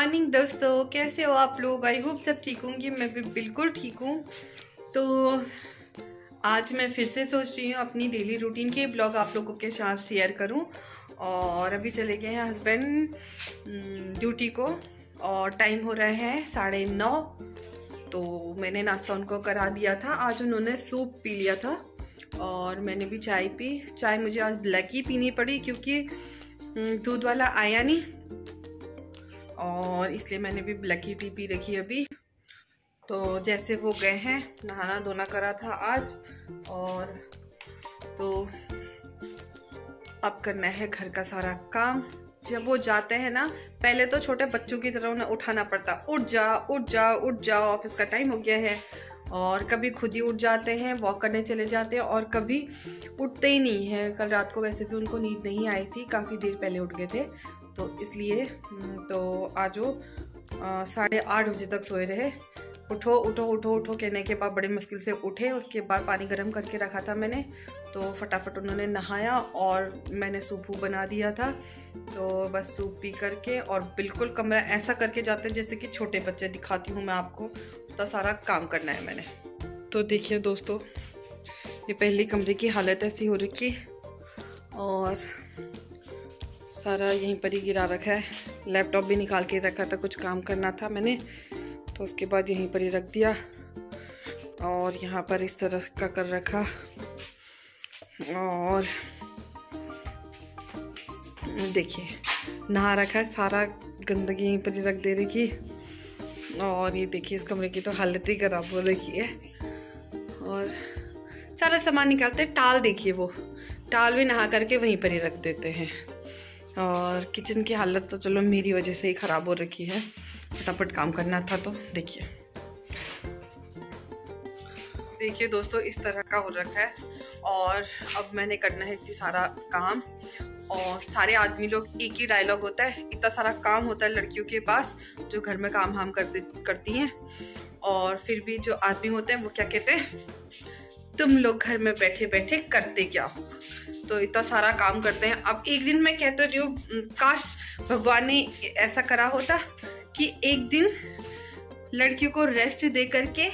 Morning दोस्तों, कैसे हो आप लोग। आई होप सब ठीक होंगे। मैं भी बिल्कुल ठीक हूँ। तो आज मैं फिर से सोच रही हूँ अपनी डेली रूटीन के ब्लॉग आप लोगों के साथ शेयर करूँ। और अभी चले गए हैं हस्बैंड ड्यूटी को और टाइम हो रहा है 9:30। तो मैंने नाश्ता उनको करा दिया था। आज उन्होंने सूप पी लिया था और मैंने भी चाय पी। चाय मुझे आज ब्लैक ही पीनी पड़ी क्योंकि दूध वाला आया नहीं, और इसलिए मैंने भी ब्लैक ही टी पी रखी अभी। तो जैसे वो गए हैं, नहाना धोना करा था आज, और तो अब करना है घर का सारा काम। जब वो जाते हैं ना, पहले तो छोटे बच्चों की तरह उन्हें उठाना पड़ता, उठ जा उठ जा उठ जाओ, ऑफिस का टाइम हो गया है। और कभी खुद ही उठ जाते हैं, वॉक करने चले जाते हैं, और कभी उठते ही नहीं है। कल रात को वैसे भी उनको नींद नहीं आई थी, काफ़ी देर पहले उठ गए थे, तो इसलिए तो आज वो 8:30 बजे तक सोए रहे। उठो उठो उठो उठो कहने के बाद बड़ी मुश्किल से उठे। उसके बाद पानी गर्म करके रखा था मैंने, तो फटाफट उन्होंने नहाया और मैंने सूप बना दिया था। तो बस सूप पी करके और बिल्कुल कमरा ऐसा करके जाते हैं जैसे कि छोटे बच्चे। दिखाती हूँ मैं आपको, तो सारा काम करना है मैंने। तो देखिए दोस्तों, ये पहली कमरे की हालत ऐसी हो रखी और सारा यहीं पर ही गिरा रखा है। लैपटॉप भी निकाल के रखा था, कुछ काम करना था मैंने, तो उसके बाद यहीं पर ही रख दिया। और यहाँ पर इस तरह का कर रखा, और देखिए नहा रखा है, सारा गंदगी यहीं पर ही रख दे रखी। और ये देखिए इस कमरे की तो हालत ही खराब हो रखी है। और सारा सामान निकालते हैं, टाल देखिए, वो टाल भी नहा करके वहीं पर ही रख देते हैं। और किचन की हालत तो चलो मेरी वजह से ही ख़राब हो रखी है, फटाफट काम करना था। तो देखिए दोस्तों, इस तरह का हो रखा है। और अब मैंने करना है इतनी सारा काम, और सारे आदमी लोग एक ही डायलॉग होता है, इतना सारा काम होता है लड़कियों के पास जो घर में काम हम करती हैं। और फिर भी जो आदमी होते हैं वो क्या कहते हैं, तुम लोग घर में बैठे बैठे करते क्या हो। तो इतना सारा काम करते हैं। अब एक दिन मैं कहते रही हूँ, काश भगवान ने ऐसा करा होता कि एक दिन लड़कियों को रेस्ट दे करके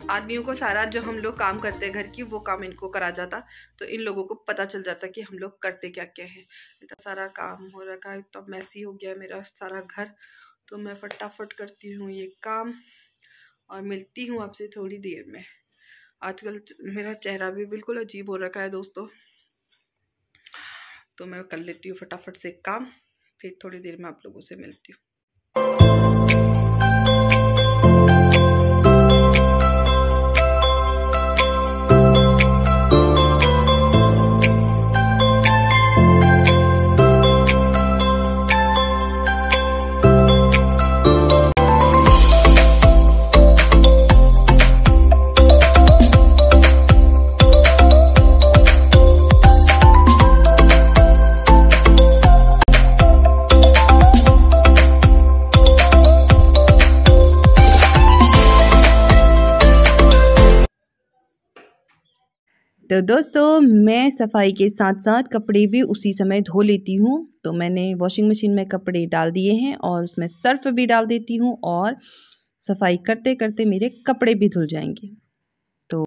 आदमियों को सारा जो हम लोग काम करते हैं घर की, वो काम इनको करा जाता, तो इन लोगों को पता चल जाता कि हम लोग करते क्या क्या है। इतना सारा काम हो रखा है, तो मैसी हो गया मेरा सारा घर। तो मैं फटाफट करती हूँ ये काम और मिलती हूँ आपसे थोड़ी देर में। आजकल मेरा चेहरा भी बिल्कुल अजीब हो रखा है दोस्तों, तो मैं कर लेती हूँ फटाफट से काम, फिर थोड़ी देर में आप लोगों से मिलती हूँ। तो दोस्तों, मैं सफाई के साथ साथ कपड़े भी उसी समय धो लेती हूँ। तो मैंने वॉशिंग मशीन में कपड़े डाल दिए हैं और उसमें सर्फ भी डाल देती हूँ, और सफाई करते करते मेरे कपड़े भी धुल जाएंगे। तो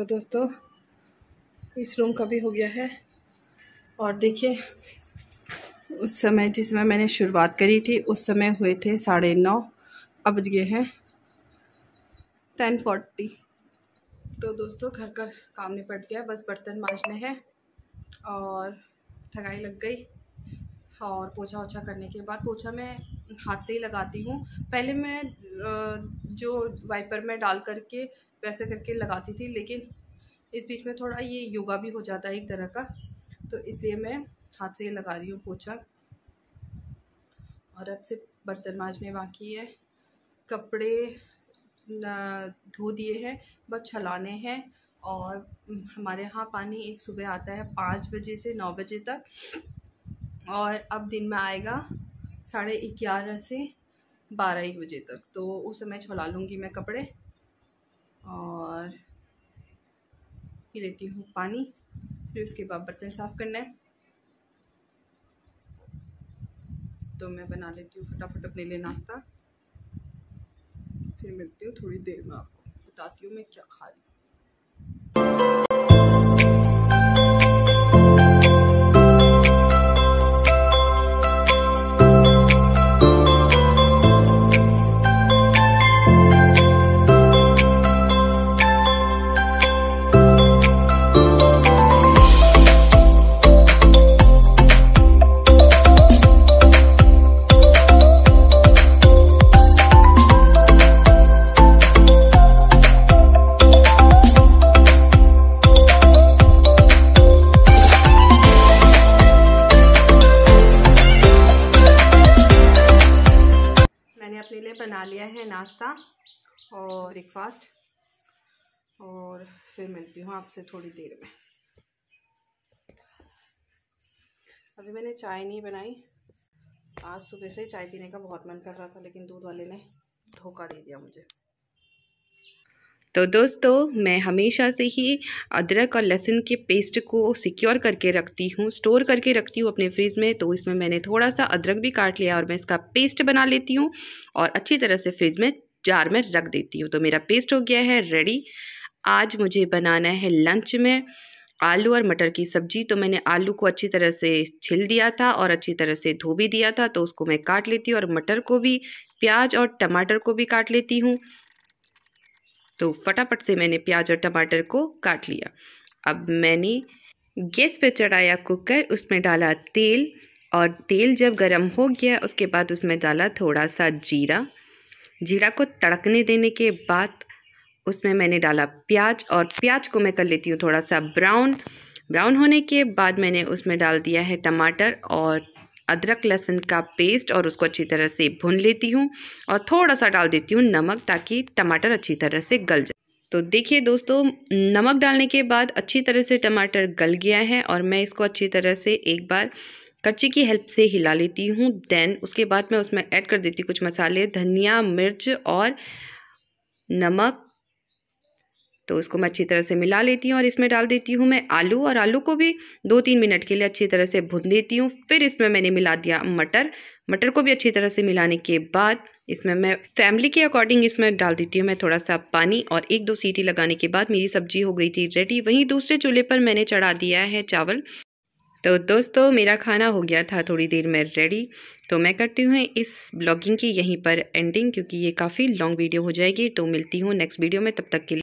दोस्तों इस रूम का भी हो गया है। और देखिए उस समय जिस समय मैंने शुरुआत करी थी उस समय हुए थे 9:30, अब बज गए हैं 10:40। तो दोस्तों घर का काम निपट गया, बस बर्तन मांजने हैं और थकाई लग गई। और पोछा ओछा करने के बाद, पोछा मैं हाथ से ही लगाती हूँ। पहले मैं जो वाइपर में डाल करके वैसे करके लगाती थी, लेकिन इस बीच में थोड़ा ये योगा भी हो जाता है एक तरह का, तो इसलिए मैं हाथ से ही लगा रही हूँ पोछा। और अब सिर्फ बर्तन मांजने बाकी है, कपड़े धो दिए हैं, बस छलाने हैं। और हमारे यहाँ पानी एक सुबह आता है 5 बजे से 9 बजे तक, और अब दिन में आएगा 11:30 से 12-1 बजे तक। तो उस समय छुला लूँगी मैं कपड़े और पी लेती हूँ पानी, फिर उसके बाद बर्तन साफ़ करना है। तो मैं बना लेती हूँ फटाफट अपने लिए नाश्ता, फिर मिलती हूँ थोड़ी देर में, आपको बताती हूँ मैं क्या खा रही हूँ। अपने लिए बना लिया है नाश्ता और ब्रेकफास्ट, और फिर मिलती हूँ आपसे थोड़ी देर में। अभी मैंने चाय नहीं बनाई, आज सुबह से चाय पीने का बहुत मन कर रहा था, लेकिन दूध वाले ने धोखा दे दिया मुझे। तो दोस्तों मैं हमेशा से ही अदरक और लहसुन के पेस्ट को सिक्योर करके रखती हूँ, स्टोर करके रखती हूँ अपने फ्रिज में। तो इसमें मैंने थोड़ा सा अदरक भी काट लिया और मैं इसका पेस्ट बना लेती हूँ और अच्छी तरह से फ्रिज में जार में रख देती हूँ। तो मेरा पेस्ट हो गया है रेडी। आज मुझे बनाना है लंच में आलू और मटर की सब्जी। तो मैंने आलू को अच्छी तरह से छिल दिया था और अच्छी तरह से धो भी दिया था, तो उसको मैं काट लेती हूँ। और मटर को भी, प्याज और टमाटर को भी काट लेती हूँ। तो फटाफट से मैंने प्याज और टमाटर को काट लिया। अब मैंने गैस पे चढ़ाया कुकर, उसमें डाला तेल, और तेल जब गर्म हो गया उसके बाद उसमें डाला थोड़ा सा जीरा। जीरा को तड़कने देने के बाद उसमें मैंने डाला प्याज, और प्याज को मैं कर लेती हूँ थोड़ा सा ब्राउन होने के बाद मैंने उसमें डाल दिया है टमाटर और अदरक लहसुन का पेस्ट, और उसको अच्छी तरह से भून लेती हूँ। और थोड़ा सा डाल देती हूँ नमक, ताकि टमाटर अच्छी तरह से गल जाए। तो देखिए दोस्तों, नमक डालने के बाद अच्छी तरह से टमाटर गल गया है, और मैं इसको अच्छी तरह से एक बार करछी की हेल्प से हिला लेती हूँ। देन उसके बाद मैं उसमें ऐड कर देती हूँ कुछ मसाले, धनिया, मिर्च और नमक। तो उसको मैं अच्छी तरह से मिला लेती हूँ और इसमें डाल देती हूँ मैं आलू, और आलू को भी 2-3 मिनट के लिए अच्छी तरह से भून देती हूँ। फिर इसमें मैंने मिला दिया मटर को भी अच्छी तरह से मिलाने के बाद इसमें मैं फैमिली के अकॉर्डिंग इसमें डाल देती हूँ मैं थोड़ा सा पानी, और 1-2 सीटी लगाने के बाद मेरी सब्जी हो गई थी रेडी। वहीं दूसरे चूल्हे पर मैंने चढ़ा दिया है चावल। तो दोस्तों मेरा खाना हो गया था थोड़ी देर में रेडी। तो मैं करती हूँ इस ब्लॉगिंग की यहीं पर एंडिंग, क्योंकि ये काफ़ी लॉन्ग वीडियो हो जाएगी। तो मिलती हूँ नेक्स्ट वीडियो में, तब तक के लिए।